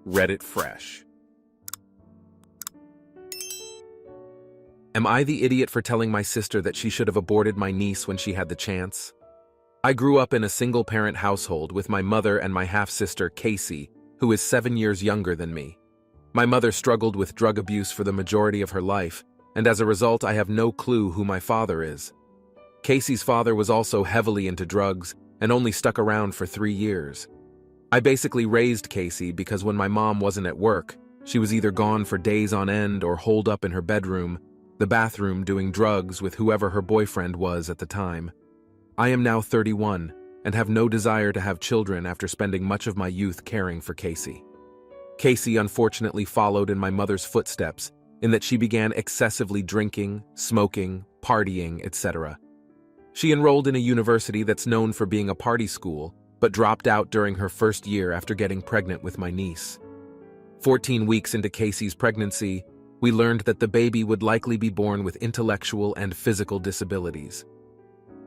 Reddit fresh. Am I the idiot for telling my sister that she should have aborted my niece when she had the chance? I grew up in a single-parent household with my mother and my half-sister, Casey, who is 7 years younger than me. My mother struggled with drug abuse for the majority of her life, and as a result I have no clue who my father is. Casey's father was also heavily into drugs and only stuck around for 3 years. I basically raised Casey because when my mom wasn't at work, she was either gone for days on end or holed up in her bedroom, the bathroom doing drugs with whoever her boyfriend was at the time. I am now 31 and have no desire to have children after spending much of my youth caring for Casey. Casey unfortunately followed in my mother's footsteps in that she began excessively drinking, smoking, partying, etc. She enrolled in a university that's known for being a party school, but dropped out during her first year after getting pregnant with my niece. 14 weeks into Casey's pregnancy, we learned that the baby would likely be born with intellectual and physical disabilities.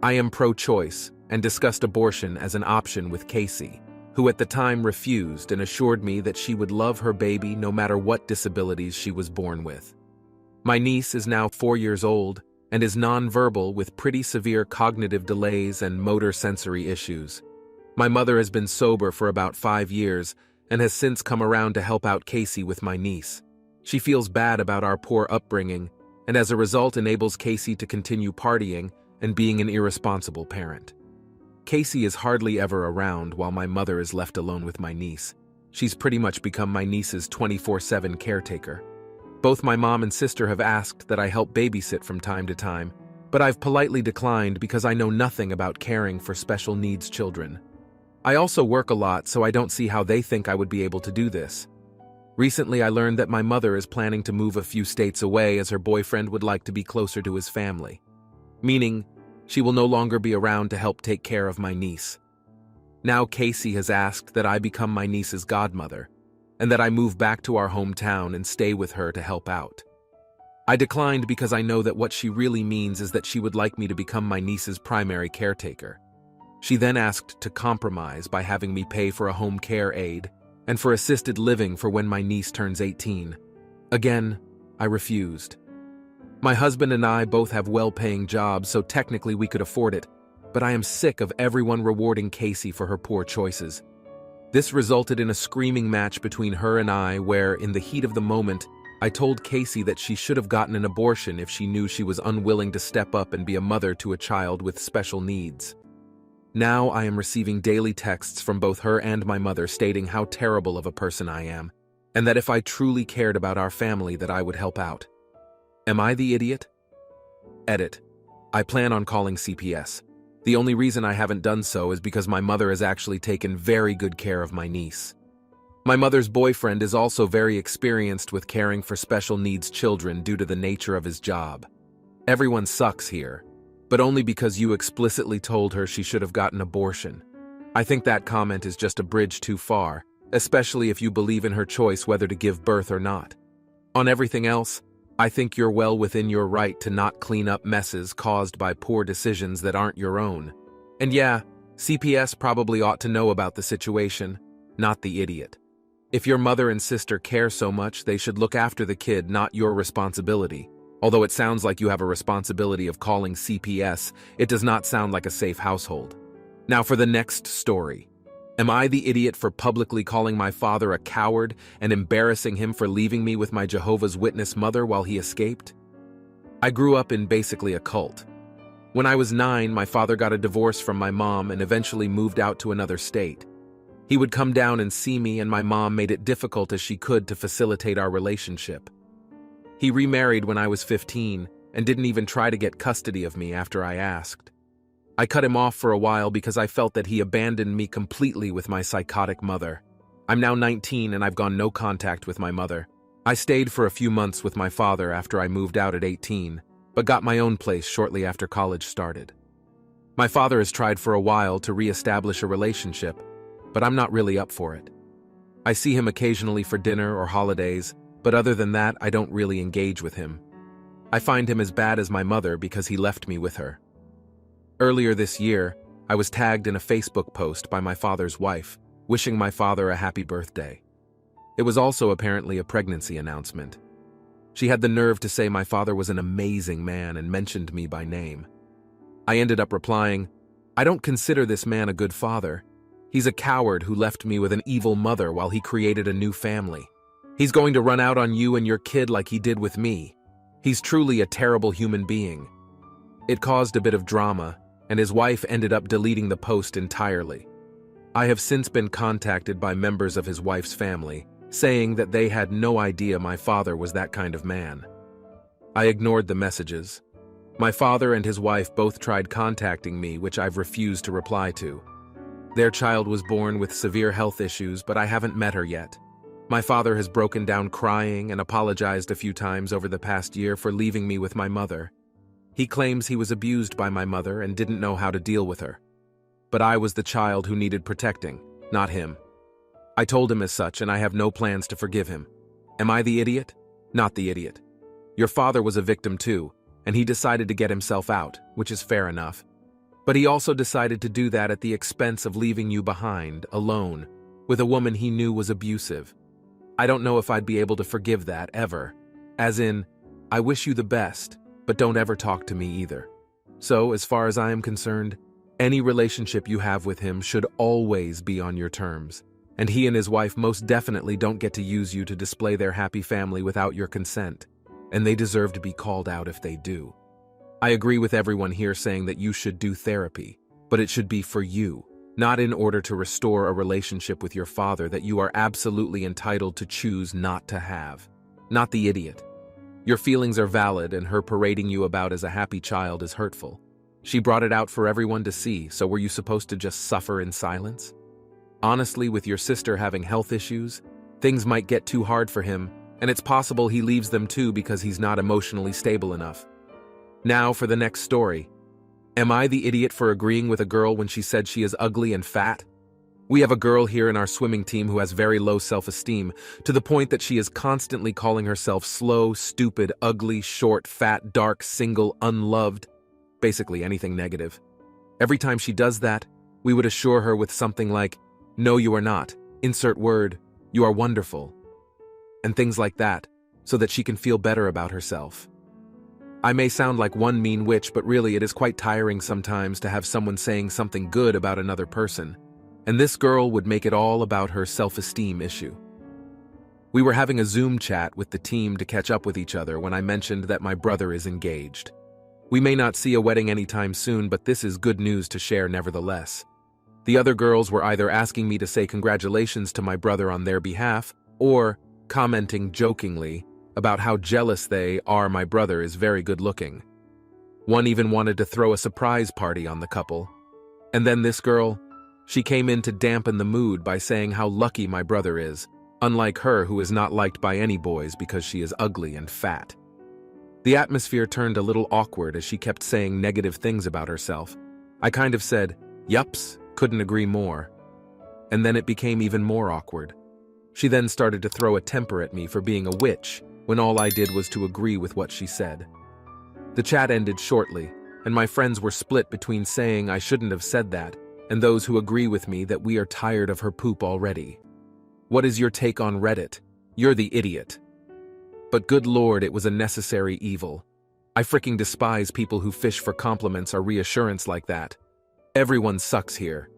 I am pro-choice and discussed abortion as an option with Casey, who at the time refused and assured me that she would love her baby no matter what disabilities she was born with. My niece is now 4 years old and is nonverbal with pretty severe cognitive delays and motor sensory issues. My mother has been sober for about 5 years and has since come around to help out Casey with my niece. She feels bad about our poor upbringing and as a result enables Casey to continue partying and being an irresponsible parent. Casey is hardly ever around while my mother is left alone with my niece. She's pretty much become my niece's 24/7 caretaker. Both my mom and sister have asked that I help babysit from time to time, but I've politely declined because I know nothing about caring for special needs children. I also work a lot, so I don't see how they think I would be able to do this. Recently, I learned that my mother is planning to move a few states away as her boyfriend would like to be closer to his family, meaning she will no longer be around to help take care of my niece. Now Casey has asked that I become my niece's godmother, and that I move back to our hometown and stay with her to help out. I declined because I know that what she really means is that she would like me to become my niece's primary caretaker. She then asked to compromise by having me pay for a home care aide and for assisted living for when my niece turns 18. Again, I refused. My husband and I both have well-paying jobs, so technically we could afford it, but I am sick of everyone rewarding Casey for her poor choices. This resulted in a screaming match between her and I where, in the heat of the moment, I told Casey that she should have gotten an abortion if she knew she was unwilling to step up and be a mother to a child with special needs. Now I am receiving daily texts from both her and my mother stating how terrible of a person I am, and that if I truly cared about our family that I would help out. Am I the idiot? Edit. I plan on calling CPS. The only reason I haven't done so is because my mother has actually taken very good care of my niece. My mother's boyfriend is also very experienced with caring for special needs children due to the nature of his job. Everyone sucks here, but only because you explicitly told her she should have gotten abortion. I think that comment is just a bridge too far, especially if you believe in her choice whether to give birth or not. On everything else, I think you're well within your right to not clean up messes caused by poor decisions that aren't your own. And yeah, CPS probably ought to know about the situation, not the idiot. If your mother and sister care so much, they should look after the kid, not your responsibility. Although it sounds like you have a responsibility of calling CPS, it does not sound like a safe household. Now for the next story. Am I the idiot for publicly calling my father a coward and embarrassing him for leaving me with my Jehovah's Witness mother while he escaped? I grew up in basically a cult. When I was 9, my father got a divorce from my mom and eventually moved out to another state. He would come down and see me, and my mom made it difficult as she could to facilitate our relationship. He remarried when I was 15 and didn't even try to get custody of me after I asked. I cut him off for a while because I felt that he abandoned me completely with my psychotic mother. I'm now 19 and I've gone no contact with my mother. I stayed for a few months with my father after I moved out at 18, but got my own place shortly after college started. My father has tried for a while to re-establish a relationship, but I'm not really up for it. I see him occasionally for dinner or holidays, but other than that, I don't really engage with him. I find him as bad as my mother because he left me with her. Earlier this year, I was tagged in a Facebook post by my father's wife, wishing my father a happy birthday. It was also apparently a pregnancy announcement. She had the nerve to say my father was an amazing man and mentioned me by name. I ended up replying, "I don't consider this man a good father. He's a coward who left me with an evil mother while he created a new family. He's going to run out on you and your kid like he did with me. He's truly a terrible human being." It caused a bit of drama, and his wife ended up deleting the post entirely. I have since been contacted by members of his wife's family, saying that they had no idea my father was that kind of man. I ignored the messages. My father and his wife both tried contacting me, which I've refused to reply to. Their child was born with severe health issues, but I haven't met her yet. My father has broken down crying and apologized a few times over the past year for leaving me with my mother. He claims he was abused by my mother and didn't know how to deal with her. But I was the child who needed protecting, not him. I told him as such, and I have no plans to forgive him. Am I the idiot? Not the idiot. Your father was a victim too, and he decided to get himself out, which is fair enough. But he also decided to do that at the expense of leaving you behind, alone, with a woman he knew was abusive. I don't know if I'd be able to forgive that, ever. As in, I wish you the best, but don't ever talk to me either. So, as far as I am concerned, any relationship you have with him should always be on your terms. And he and his wife most definitely don't get to use you to display their happy family without your consent, and they deserve to be called out if they do. I agree with everyone here saying that you should do therapy, but it should be for you, not in order to restore a relationship with your father that you are absolutely entitled to choose not to have. Not the idiot. Your feelings are valid, and her parading you about as a happy child is hurtful. She brought it out for everyone to see, so were you supposed to just suffer in silence? Honestly, with your sister having health issues, things might get too hard for him, and it's possible he leaves them too because he's not emotionally stable enough. Now for the next story. Am I the idiot for agreeing with a girl when she said she is ugly and fat? We have a girl here in our swimming team who has very low self-esteem, to the point that she is constantly calling herself slow, stupid, ugly, short, fat, dark, single, unloved, basically anything negative. Every time she does that, we would assure her with something like, "No, you are not. Insert word, you are wonderful." And things like that, so that she can feel better about herself. I may sound like one mean witch, but really it is quite tiring sometimes to have someone saying something good about another person. And this girl would make it all about her self-esteem issue. We were having a Zoom chat with the team to catch up with each other when I mentioned that my brother is engaged. We may not see a wedding anytime soon, but this is good news to share nevertheless. The other girls were either asking me to say congratulations to my brother on their behalf, or commenting jokingly about how jealous they are my brother is very good looking. One even wanted to throw a surprise party on the couple. And then this girl, she came in to dampen the mood by saying how lucky my brother is, unlike her who is not liked by any boys because she is ugly and fat. The atmosphere turned a little awkward as she kept saying negative things about herself. I kind of said, "Yups, couldn't agree more." And then it became even more awkward. She then started to throw a temper at me for being a witch, when all I did was to agree with what she said. The chat ended shortly, and my friends were split between saying I shouldn't have said that, and those who agree with me that we are tired of her poop already. What is your take on Reddit? You're the idiot. But good lord, it was a necessary evil. I freaking despise people who fish for compliments or reassurance like that. Everyone sucks here.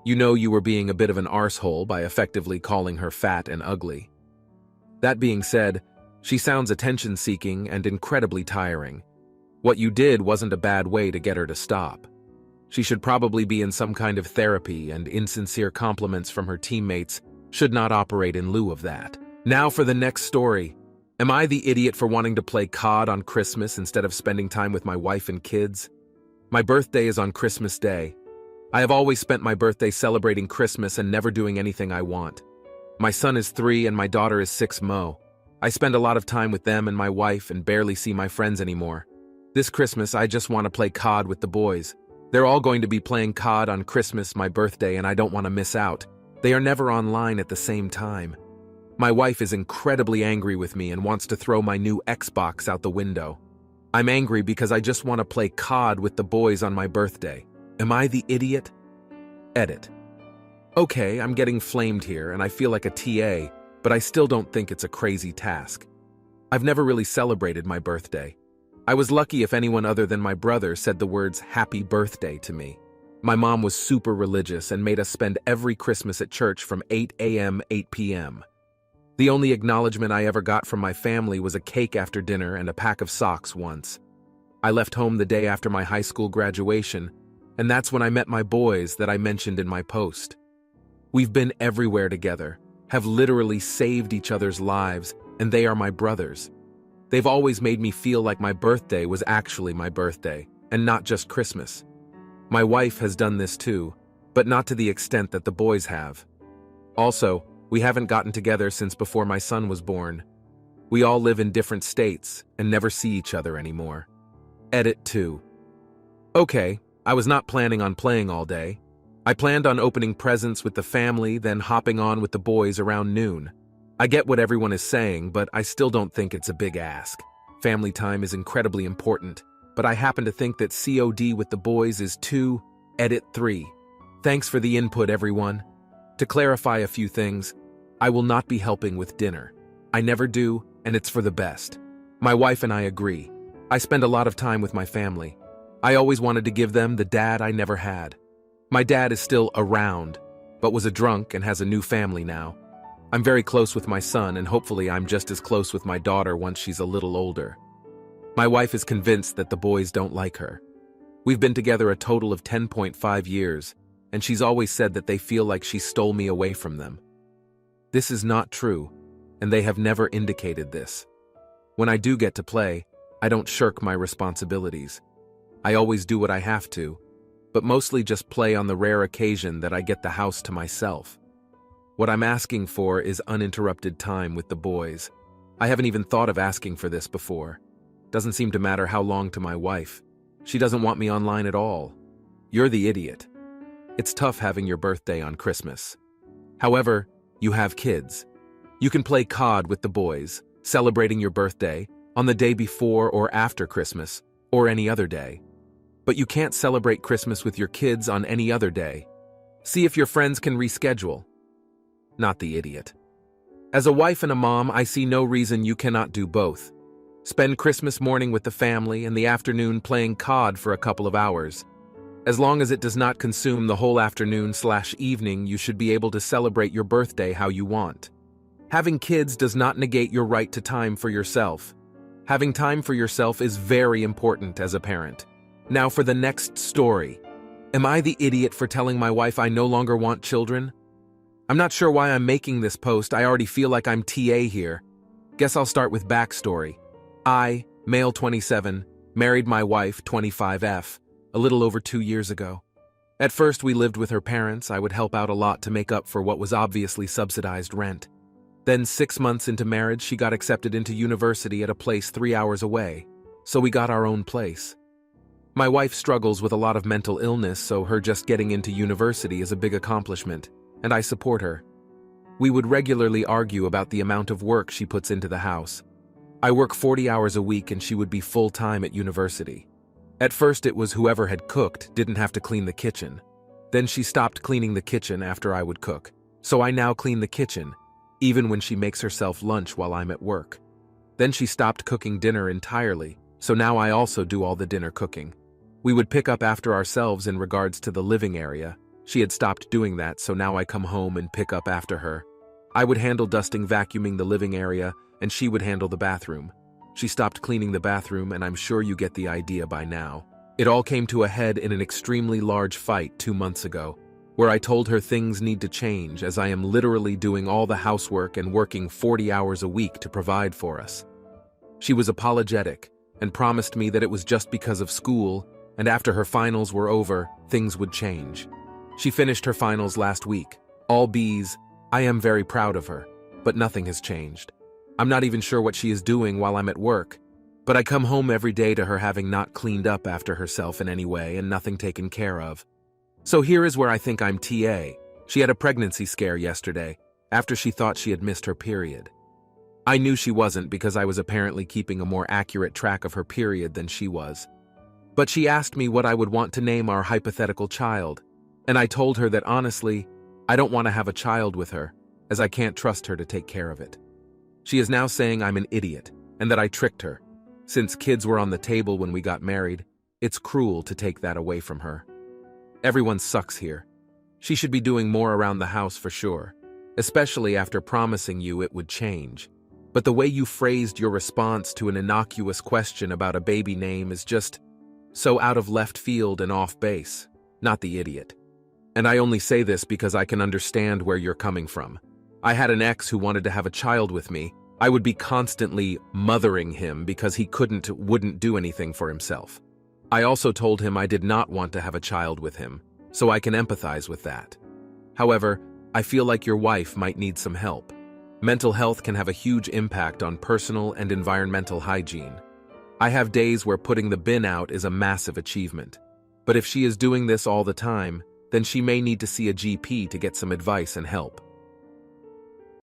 You know you were being a bit of an arsehole by effectively calling her fat and ugly. That being said, she sounds attention-seeking and incredibly tiring. What you did wasn't a bad way to get her to stop. She should probably be in some kind of therapy, and insincere compliments from her teammates should not operate in lieu of that. Now for the next story. Am I the idiot for wanting to play COD on Christmas instead of spending time with my wife and kids? My birthday is on Christmas Day. I have always spent my birthday celebrating Christmas and never doing anything I want. My son is 3 and my daughter is 6 Mo. I spend a lot of time with them and my wife and barely see my friends anymore. This Christmas, I just want to play COD with the boys. They're all going to be playing COD on Christmas, my birthday, and I don't want to miss out. They are never online at the same time. My wife is incredibly angry with me and wants to throw my new Xbox out the window. I'm angry because I just want to play COD with the boys on my birthday. Am I the idiot? Edit. Okay, I'm getting flamed here and I feel like a TA, but I still don't think it's a crazy task. I've never really celebrated my birthday. I was lucky if anyone other than my brother said the words "Happy Birthday" to me. My mom was super religious and made us spend every Christmas at church from 8 a.m. 8 p.m. The only acknowledgement I ever got from my family was a cake after dinner and a pack of socks once. I left home the day after my high school graduation, and that's when I met my boys that I mentioned in my post. We've been everywhere together, have literally saved each other's lives, and they are my brothers. They've always made me feel like my birthday was actually my birthday, and not just Christmas. My wife has done this too, but not to the extent that the boys have. Also, we haven't gotten together since before my son was born. We all live in different states and never see each other anymore. Edit 2. Okay, I was not planning on playing all day. I planned on opening presents with the family, then hopping on with the boys around noon. I get what everyone is saying, but I still don't think it's a big ask. Family time is incredibly important, but I happen to think that COD with the boys is too. Edit 3. Thanks for the input, everyone. To clarify a few things, I will not be helping with dinner. I never do, and it's for the best. My wife and I agree. I spend a lot of time with my family. I always wanted to give them the dad I never had. My dad is still around, but was a drunk and has a new family now. I'm very close with my son, and hopefully I'm just as close with my daughter once she's a little older. My wife is convinced that the boys don't like her. We've been together a total of 10.5 years, and she's always said that they feel like she stole me away from them. This is not true, and they have never indicated this. When I do get to play, I don't shirk my responsibilities. I always do what I have to, but mostly just play on the rare occasion that I get the house to myself. What I'm asking for is uninterrupted time with the boys. I haven't even thought of asking for this before. Doesn't seem to matter how long to my wife. She doesn't want me online at all. You're the idiot. It's tough having your birthday on Christmas. However, you have kids. You can play COD with the boys, celebrating your birthday, on the day before or after Christmas, or any other day. But you can't celebrate Christmas with your kids on any other day. See if your friends can reschedule. Not the idiot. As a wife and a mom, I see no reason you cannot do both. Spend Christmas morning with the family and the afternoon playing COD for a couple of hours. As long as it does not consume the whole afternoon/evening, you should be able to celebrate your birthday how you want. Having kids does not negate your right to time for yourself. Having time for yourself is very important as a parent. Now for the next story. Am I the idiot for telling my wife I no longer want children? I'm not sure why I'm making this post. I already feel like I'm TA here. Guess I'll start with backstory. I, male 27, married my wife, 25F, a little over 2 years ago. At first, we lived with her parents. I would help out a lot to make up for what was obviously subsidized rent. Then 6 months into marriage, she got accepted into university at a place 3 hours away, so we got our own place. My wife struggles with a lot of mental illness, so her just getting into university is a big accomplishment, and I support her. We would regularly argue about the amount of work she puts into the house. I work 40 hours a week and she would be full-time at university. At first it was whoever had cooked didn't have to clean the kitchen. Then she stopped cleaning the kitchen after I would cook, so I now clean the kitchen, even when she makes herself lunch while I'm at work. Then she stopped cooking dinner entirely, so now I also do all the dinner cooking. We would pick up after ourselves in regards to the living area. She had stopped doing that, so now I come home and pick up after her. I would handle dusting, vacuuming the living area, and she would handle the bathroom. She stopped cleaning the bathroom, and I'm sure you get the idea by now. It all came to a head in an extremely large fight 2 months ago, where I told her things need to change as I am literally doing all the housework and working 40 hours a week to provide for us. She was apologetic and promised me that it was just because of school, and after her finals were over, things would change. She finished her finals last week. All B's. I am very proud of her, but nothing has changed. I'm not even sure what she is doing while I'm at work, but I come home every day to her having not cleaned up after herself in any way and nothing taken care of. So here is where I think I'm TA. She had a pregnancy scare yesterday, after she thought she had missed her period. I knew she wasn't because I was apparently keeping a more accurate track of her period than she was. But she asked me what I would want to name our hypothetical child, and I told her that honestly, I don't want to have a child with her. as I can't trust her to take care of it. She is now saying I'm an idiot and that I tricked her. Since kids were on the table when we got married, it's cruel to take that away from her. Everyone sucks here. She should be doing more around the house for sure, especially after promising you it would change. But the way you phrased your response to an innocuous question about a baby name is just so out of left field and off base, not the idiot. And I only say this because I can understand where you're coming from. I had an ex who wanted to have a child with me. I would be constantly mothering him because he wouldn't do anything for himself. I also told him I did not want to have a child with him, so I can empathize with that. However, I feel like your wife might need some help. Mental health can have a huge impact on personal and environmental hygiene. I have days where putting the bin out is a massive achievement. But if she is doing this all the time, then she may need to see a GP to get some advice and help.